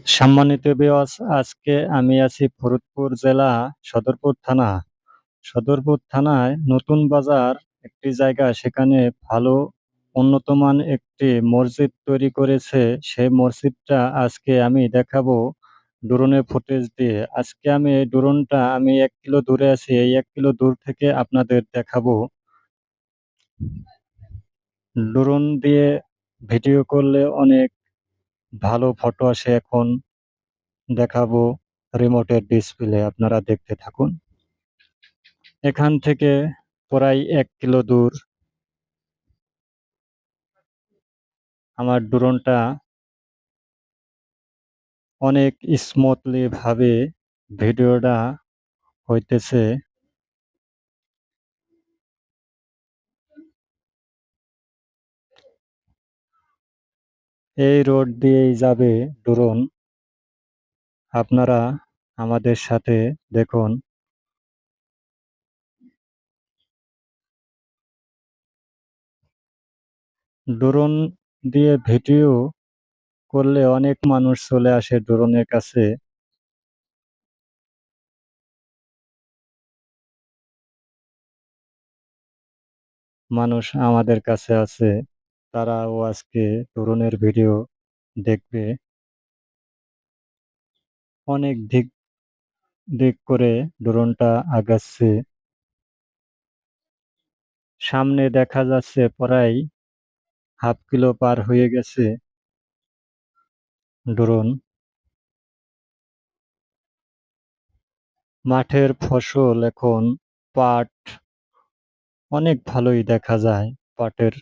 সম্মানিত ভিউয়ার্স, আজকে আমি আছি ফরিদপুর জেলা সদরপুর থানা। সদরপুর থানায় নতুন বাজার একটি জায়গা, সেখানে ভালো উন্নতমান একটি মসজিদ তৈরি করেছে। সেই মসজিদটা আজকে আমি দেখাবো ড্রোনের ফুটেজ দিয়ে। আজকে আমি এই ড্রোনটা ১ কিলো দূরে আছি। এই ১ কিলো দূর থেকে আপনাদের দেখাবো। ড্রোন দিয়ে ভিডিও করলে অনেক ভালো ফটো আসে। এখন দেখাবো রিমোটের ডিসপ্লে, আপনারা দেখতে থাকুন। এখান থেকে প্রায় ১ কিলো দূর আমার ড্রোনটা অনেক স্মুথলি ভাবে ভিডিওটা হইতেছে। এই রোড দিয়েই যাবে ড্রোন। আপনারা আমাদের সাথে দেখুন। ড্রোন দিয়ে ভিডিও করলে অনেক মানুষ চলে আসে ড্রোনের কাছে। মানুষ আমাদের কাছে আছে, তারাও আজকে ড্রোনের ভিডিও দেখবে। অনেক দিক দিক করে ড্রোনটা আগাচ্ছে। সামনে দেখা যাচ্ছে প্রায় হাফ কিলো পার হয়ে গেছে ড্রোন। মাঠের ফসল এখন পাট, অনেক ভালোই দেখা যায়। পাটের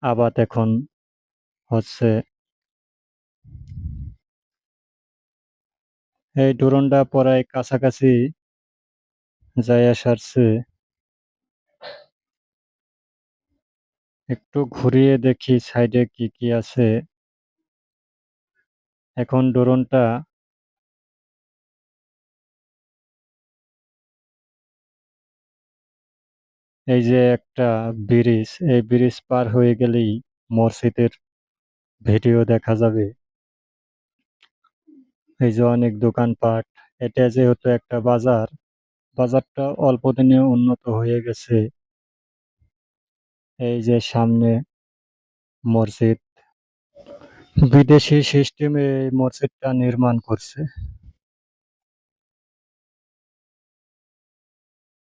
আবাদ এখন হচ্ছে। এই ড্রোনটা প্রায় কাছাকাছি যাইয়া সারছে। একটু ঘুরিয়ে দেখি সাইডে কি কি আছে। এখন ড্রোনটা এই যে একটা ব্রিজ, এই ব্রিজ পার হয়ে গেলেই মসজিদের ভিডিও দেখা যাবে। এই যে অনেক দোকানপাট। এটা যেহেতু একটা বাজার, বাজারটা অল্প দিনে উন্নত হয়ে গেছে। এই যে সামনে মসজিদ, বিদেশি সিস্টেমে এই মসজিদটা নির্মাণ করছে।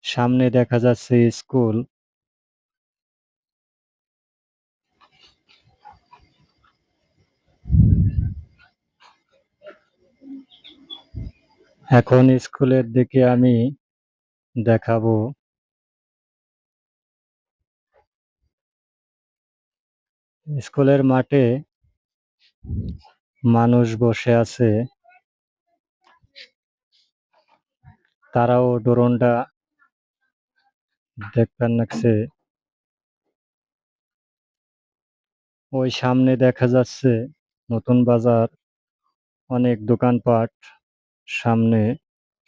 সামনে দেখা যাচ্ছে স্কুল। এখন স্কুলের দিকে আমি দেখাবো। স্কুলের মাঠে মানুষ বসে আছে, তারাও ড্রোনটা দেখতে লাগছে। ওই সামনে দেখা যাচ্ছে নতুন বাজার, অনেক দোকানপাট। সামনে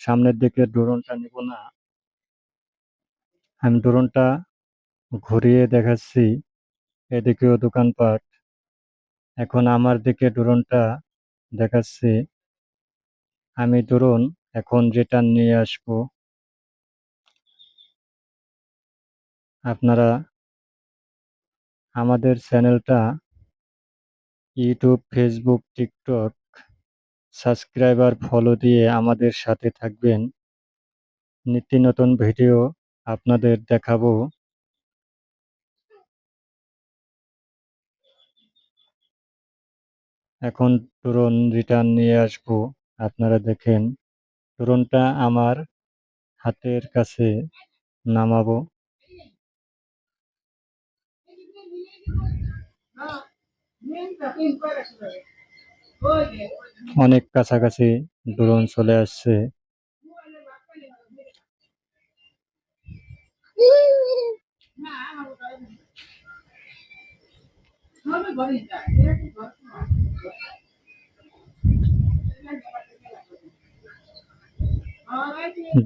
সামনের দিকে ড্রোনটা নিব না, আমি ড্রোনটা ঘুরিয়ে দেখাচ্ছি। এদিকেও দোকানপাট। এখন আমার দিকে ড্রোনটা দেখাচ্ছি। আমি ড্রোন এখন রিটার্ন নিয়ে আসবো। আপনারা আমাদের চ্যানেলটা YouTube, Facebook, TikTok subscriber follow দিয়ে আমাদের সাথে থাকবেন। নিত্য নতুন ভিডিও আপনাদের দেখাবো। এখন ড্রোন রিটার্ন নিয়ে আসবো। আপনারা দেখেন ড্রোনটা আমার হাতের কাছে নামাবো। অনেক কাছাকাছি ড্রোন চলে আসছে।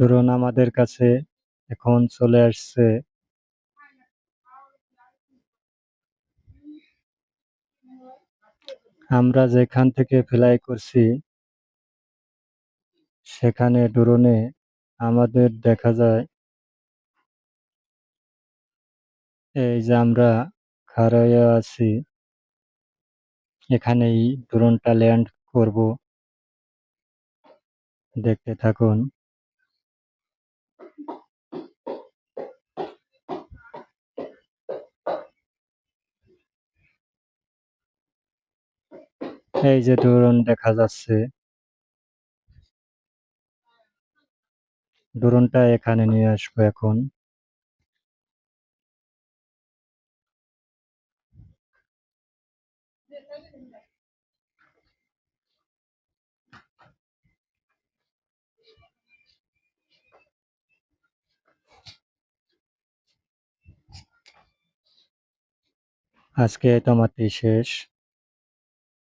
ড্রোন আমাদের কাছে এখন চলে আসছে। আমরা যেখান থেকে ফ্লাই করছি সেখানে ড্রোনে আমাদের দেখা যায় এই যে আমরা খাড়াইয়া আছি এখানেই ড্রোনটা ল্যান্ড করব। দেখতে থাকুন। এই যে ড্রোন দেখা যাচ্ছে, ড্রোনটা এখানে নিয়ে আসবো এখন। আজকে এই তোমারটি শেষ।